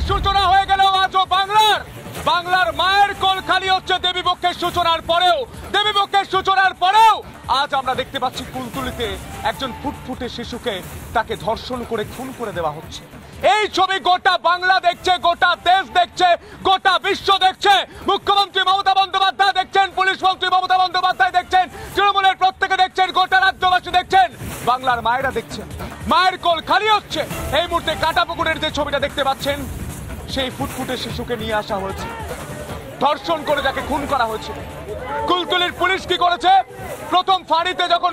সূচনা হয়ে গেল আজও বাংলার মায়ের কোল খালি হচ্ছে দেবীপক্ষের সূচনার পরেও আজ আমরা দেখতে পাচ্ছি কুলতলিতে একজন ফুটফুটে শিশুকে তাকে ধর্ষণ করে খুন করে দেওয়া হচ্ছে। এই ছবি গোটা বাংলা দেখছে, গোটা দেশ দেখছে, গোটা বিশ্ব দেখছে। মুখ্যমন্ত্রী মমতা বন্দ্যোপাধ্যায় দেখছেন, পুলিশ মন্ত্রী মমতা বন্দ্যোপাধ্যায় দেখছেন, তৃণমূলের প্রত্যেকে দেখছেন, গোটা রাজ্যবাসী দেখছেন, বাংলার মায়েরা দেখছেন। মায়ের কোল খালি হচ্ছে। এই মুহূর্তে কাঁটাপুকুরের যে ছবিটা দেখতে পাচ্ছেন, সেই ফুটফুটে শিশুকে নিয়ে আসা হয়েছে, ধর্ষণ করে তাকে খুন করা হয়েছে। কুলতলির পুলিশ কি করেছে? প্রথম ফাঁড়িতে যখন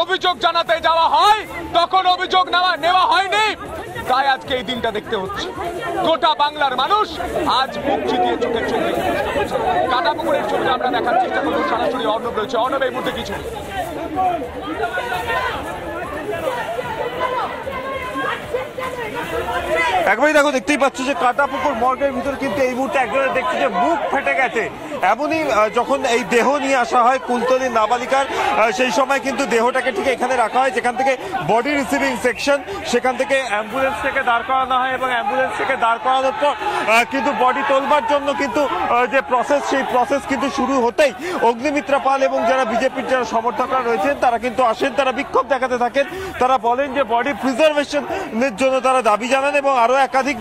অভিযোগ জানাতে যাওয়া হয় তখন অভিযোগ নেওয়া হয়নি, তাই আজকে এই দিনটা দেখতে হচ্ছে। গোটা বাংলার মানুষ আজ মুখ চিতিয়ে চোখের চোখ দেখে কাঁটাপুকুরের ছবিটা আমরা দেখার চেষ্টা করবো। সরাসরি অর্ণব রয়েছে। অর্ণব, এই মুহূর্তে কিছু একবারই দেখো, দেখতেই পাচ্ছ যে কাঁটাপুকুর মর্গের ভিতরে কিন্তু এই মুহূর্তে একজনের দেখছি যে মুখ ফেটে গেছে। এমনই যখন এই দেহ নিয়ে আসা হয় কুলতলির নাবালিকার, সেই সময় কিন্তু দেহটাকে ঠিক এখানে রাখা হয় যেখান থেকে বডি রিসিভিং সেকশন, সেখান থেকে অ্যাম্বুলেন্স থেকে দাঁড় করানো হয় এবং অ্যাম্বুলেন্স থেকে দাঁড় করানোর পর কিন্তু বডি তোলবার জন্য কিন্তু যে প্রসেস, সেই প্রসেস কিন্তু শুরু হতেই অগ্নিমিত্রা পাল এবং যারা বিজেপির যারা সমর্থকরা রয়েছেন তারা কিন্তু আসেন, তারা বিক্ষোভ দেখাতে থাকেন। তারা বলেন যে বডি প্রিজার্ভেশনের জন্য তারা দাবি জানান এবং আরো একাধিক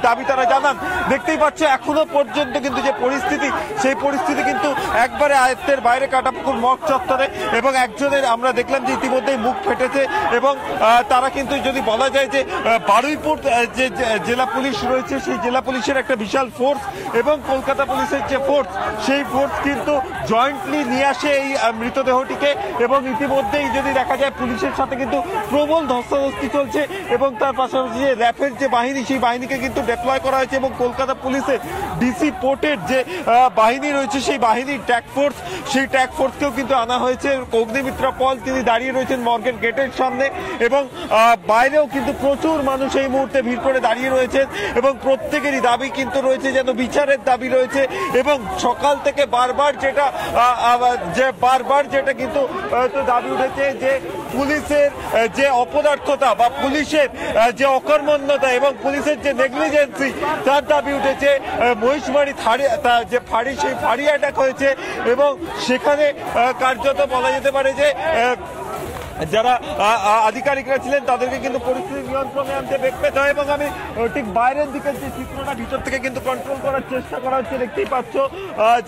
দাবি তারা জানান। দেখতেই পাচ্ছ এখনো পর্যন্ত কিন্তু যে পরিস্থিতি, সেই পরিস্থিতি কিন্তু একবারে আয়ত্তের বাইরে কাঁটাপুকুর মর্গ চত্বরে। এবং একজনের আমরা দেখলাম যে ইতিমধ্যেই মুখ ফেটেছে এবং তারা কিন্তু যদি বলা যায় যে বারুইপুর যে জেলা পুলিশ রয়েছে, সেই জেলা পুলিশের একটা বিশাল ফোর্স এবং কলকাতা পুলিশের যে ফোর্স, সেই ফোর্স কিন্তু জয়েন্টলি নিয়ে আসে এই মৃতদেহটিকে। এবং ইতিমধ্যেই যদি দেখা যায় পুলিশের সাথে কিন্তু প্রবল ধস্তাধস্তি চলছে এবং তার পাশাপাশি যে র্যাফের যে বাহিনী, সেই বাহিনীকে কিন্তু ডিপ্লয় করা হয়েছে এবং কলকাতা পুলিশের ডিসি পোর্টের যে বাহিনী রয়েছে, সেই বাহিনীর ট্যাগ ফোর্স, সেই ট্যাগ ফোর্সকেও কিন্তু আনা হয়েছে। অগ্নিমিত্রা পল তিনি দাঁড়িয়ে রয়েছেন মর্গের গেটের সামনে এবং বাইরেও কিন্তু প্রচুর মানুষ এই মুহূর্তে ভিড় করে দাঁড়িয়ে রয়েছেন এবং প্রত্যেকেরই দাবি কিন্তু রয়েছে, যেন বিচারের দাবি রয়েছে। এবং সকাল থেকে বারবার যেটা কিন্তু দাবি উঠেছে যে পুলিশের যে অপদার্থতা বা পুলিশের যে অকর্মণ্যতা এবং পুলিশের যে নেগলিজেন্সি, তার দাবি উঠেছে। মহিষমারি যে ফাঁড়ি, সেই ফাঁড়ি অ্যাটাক হয়েছে এবং সেখানে কার্যত বলা যেতে পারে যে যারা আধিকারিকরা ছিলেন তাদেরকে কিন্তু পরিস্থিতি নিয়ন্ত্রণে আনতে বেগ পেতে হয়। এবং আমি ঠিক বাইরের দিকের যে চিত্রটা, ভিতর থেকে কিন্তু কন্ট্রোল করার চেষ্টা করা হচ্ছে। দেখতেই পাচ্ছ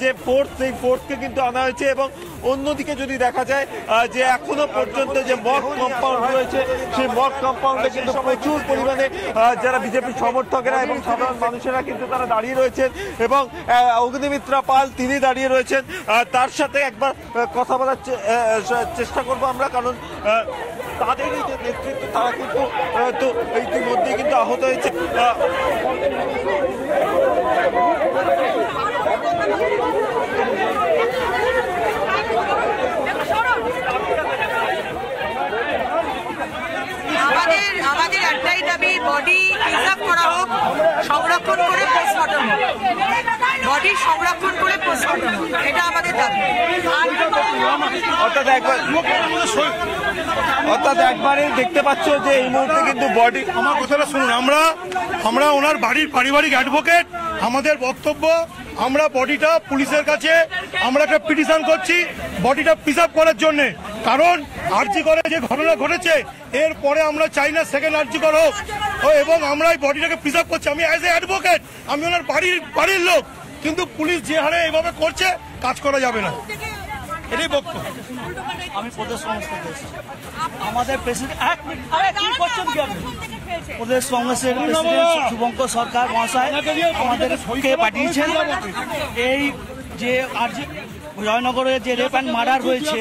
যে ফোর্স, সেই ফোর্সকে কিন্তু আনা হয়েছে। এবং অন্যদিকে যদি দেখা যায় যে এখনো পর্যন্ত যে মর্গ কম্পাউন্ড রয়েছে, সেই মর্গ কম্পাউন্ডে কিন্তু প্রচুর পরিমাণে যারা বিজেপির সমর্থকেরা এবং সাধারণ মানুষেরা কিন্তু তারা দাঁড়িয়ে রয়েছেন। এবং অগ্নিমিত্রা পাল তিনি দাঁড়িয়ে রয়েছেন, তার সাথে একবার কথা বলার চেষ্টা করবো আমরা, কারণ তাদেরই যে নেতৃত্ব, তারা কিন্তু ইতিমধ্যে কিন্তু আহত হয়েছে। আমাদের একটাই দাবি, বডি প্রিজার্ভ করা হোক, সংরক্ষণ করে পোস্টমর্টম হোক, বডি সংরক্ষণ করে পোস্টমর্টম হোক, এটা আমাদের দাবি। অর্থাৎ একবারে দেখতে পাচ্ছ যে এই মুহূর্তে কিন্তু বডি, আমার কথাটা শুনুন, আমরা ওনার বাড়ির পারিবারিক অ্যাডভোকেট। আমাদের বক্তব্য, আমরা বডিটা পুলিশের কাছে আমরা একটা পিটিশন করছি বডিটা প্রিজার্ভ করার জন্য। কারণ আরজি করে যে ঘটনা ঘটেছে, এরপরে আমরা চাই না সেকেন্ড আরজি কর হোক এবং আমরা এই বডিটাকে প্রিজার্ভ করছি। আমি অ্যাজ এ অ্যাডভোকেট, আমি ওনার বাড়ির লোক, কিন্তু পুলিশ যে হারে এইভাবে করছে, কাজ করা যাবে না, এটাই বক্তব্য। আমি প্রদেশ কংগ্রেস আমাদের প্রেসিডেন্ট প্রদেশ কংগ্রেসের প্রেসিডেন্ট শুভঙ্কর সরকার মহাশয় আমাদেরকে পাঠিয়েছেন এই যে আরজি জয়নগরে যে রেপ অ্যান্ড মার্ডার হয়েছে,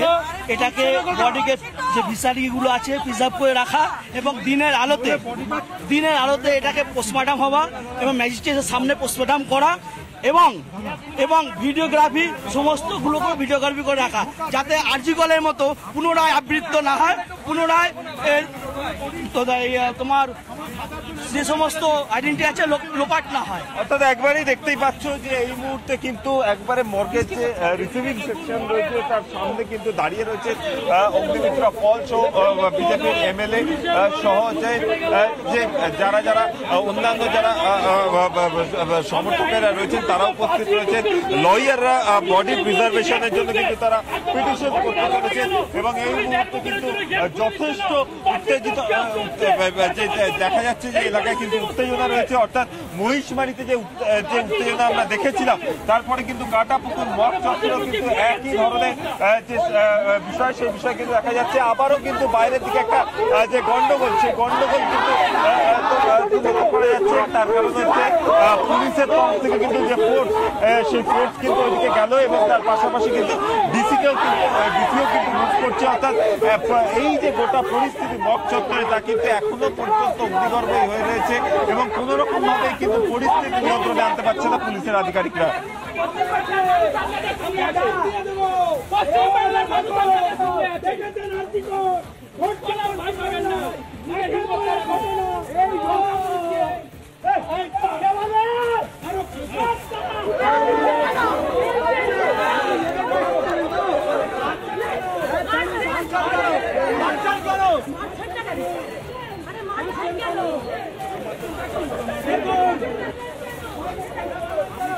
এটাকে বডিকে যে ভিসারিগুলো আছে প্রিজার্ভ করে রাখা এবং দিনের আলোতে এটাকে পোস্টমর্টম হওয়া এবং ম্যাজিস্ট্রেটের সামনে পোস্টমর্টম করা এবং ভিডিওগ্রাফি, সমস্তগুলোকে ভিডিওগ্রাফি করে রাখা, যাতে আরজি কলের মতো পুনরায় আবৃত্ত না হয়, পুনরায় তোমার যে সমস্ত আইডেন্টি আছে লোপাট না হয়। অর্থাৎ একবারেই দেখতেই পাচ্ছ যে এই মুহূর্তে কিন্তু একবারে মর্গের যে রিসিভিং সেকশন রয়েছে তার সামনে কিন্তু দাঁড়িয়ে রয়েছে অগ্নিমিত্রা পল সহ বিজেপির এমএলএ সহ যে যারা যারা অন্যান্য যারা সমর্থকেরা রয়েছেন তারা উপস্থিত রয়েছেন। লয়াররা বডি প্রিজার্ভেশনের জন্য কিন্তু তারা পিটিশন করতে চলেছেন এবং এই মুহূর্তে কিন্তু যথেষ্ট উত্তেজিত দেখা যাচ্ছে যে এলাকায় কিন্তু উত্তেজনা রয়েছে। অর্থাৎ মহিষমারিতে যে উত্তেজনা আমরা দেখেছিলাম তারপরে কিন্তু কাটাপুকুর মঠ চত্বরেও কিন্তু একই ধরনের যে বিষয় সেই বিষয় কিন্তু দেখা যাচ্ছে। আবারও কিন্তু বাইরের দিকে একটা যে গন্ডগোল সেই গন্ডগোল কিন্তু লক্ষ্য করা যাচ্ছে। তার কারণ হচ্ছে পুলিশের তরফ থেকে কিন্তু যে ফোর্স সেই ফোর্স কিন্তু ওইদিকে গেল এবং তার পাশাপাশি কিন্তু ডিসিও কিন্তু মুভ করছে। অর্থাৎ এই যে গোটা পরিস্থিতি মঠ চত্বরে তা কিন্তু এখনো পর্যন্ত অগ্নিগর্ভই হয়ে রয়েছে এবং কোন রকম ভাবে কিন্তু পরিস্থিতি নিয়ন্ত্রণে আনতে পারছে না পুলিশের আধিকারিকরা।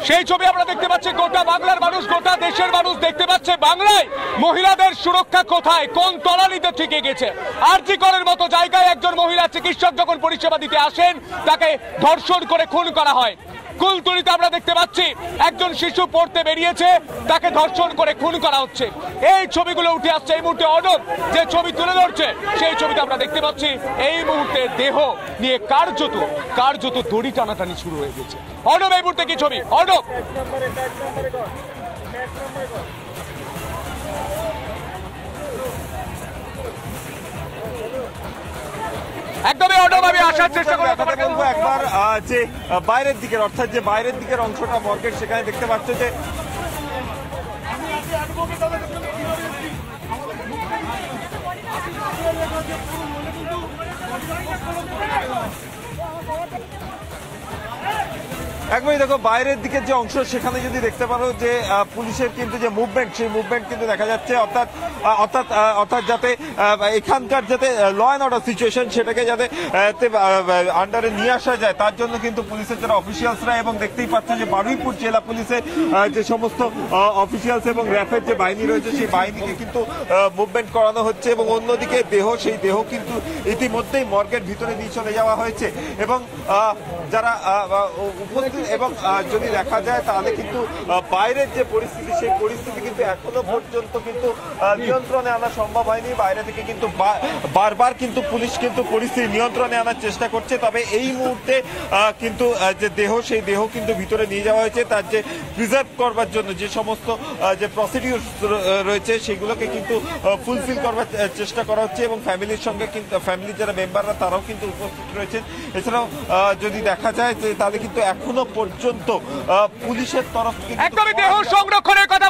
সেই ছবি আমরা দেখতে পাচ্ছি। গোটা বাংলার মানুষ, গোটা দেশের মানুষ দেখতে পাচ্ছে বাংলায় মহিলাদের সুরক্ষা কোথায়, কোন তলানিতে থেকে গেছে। আরজি করের মতো জায়গায় একজন মহিলা চিকিৎসক যখন পরিষেবা দিতে আসেন তাকে ধর্ষণ করে খুন করা হয়। কুলতলিতে আমরা দেখতে পাচ্ছি একজন শিশু পড়তে বেরিয়েছে, তাকে ধর্ষণ করে খুন করা হচ্ছে। এই ছবিগুলো উঠে আসছে এই মুহূর্তে। অর্ণব যে ছবি তুলে ধরছে সেই ছবিতে আমরা দেখতে পাচ্ছি এই মুহূর্তে দেহ নিয়ে কার্যত দড়ি টানাটানি শুরু হয়ে গেছে। অর্ণব এই মুহূর্তে কি ছবি? অর্ণব একদমই অর্ণব আমি আসার চেষ্টা করবো একবার যে বাইরের দিকের অর্থাৎ যে বাইরের দিকের অংশটা মর্গের সেখানে দেখতে পাচ্ছ যে একবারই দেখো বাইরের দিকের যে অংশ সেখানে যদি দেখতে পারো যে পুলিশের কিন্তু যে মুভমেন্ট সেই মুভমেন্ট কিন্তু দেখা যাচ্ছে। অর্থাৎ যাতে এখানকার যাতে ল অ্যান্ড অর্ডার সিচুয়েশন সেটাকে যাতে আন্ডারে নিয়ে আসা যায় তার জন্য কিন্তু পুলিশের যারা অফিসিয়ালসরা এবং দেখতেই পাচ্ছে যে বারুইপুর জেলা পুলিশের যে সমস্ত অফিসিয়ালস এবং র্যাফের যে বাহিনী রয়েছে সেই বাহিনীকে কিন্তু মুভমেন্ট করানো হচ্ছে এবং অন্যদিকে সেই দেহ কিন্তু ইতিমধ্যেই মর্গের ভিতরে নিয়ে চলে যাওয়া হয়েছে এবং যারা উপস্থিত এবং যদি দেখা যায় তাহলে কিন্তু বাইরের যে পরিস্থিতি সেই পরিস্থিতি কিন্তু এখনো পর্যন্ত কিন্তু নিয়ন্ত্রণে আনা সম্ভব হয়নি। বাইরে থেকে কিন্তু বারবার কিন্তু পুলিশ কিন্তু পরিস্থিতি নিয়ন্ত্রণে আনার চেষ্টা করছে। তবে এই মুহূর্তে কিন্তু যে দেহ সেই দেহ কিন্তু ভিতরে নিয়ে যাওয়া হয়েছে তার যে প্রিজার্ভ করবার জন্য যে সমস্ত যে প্রসিডিউর রয়েছে সেগুলোকে কিন্তু ফুলফিল করবার চেষ্টা করা হচ্ছে এবং ফ্যামিলির সঙ্গে কিন্তু ফ্যামিলির যারা মেম্বাররা তারাও কিন্তু উপস্থিত রয়েছেন। এছাড়াও যদি দেখা যায় যে তাহলে কিন্তু এখনো পর্যন্ত পুলিশের তরফ থেকে একদমই দেহ সংরক্ষণের কথা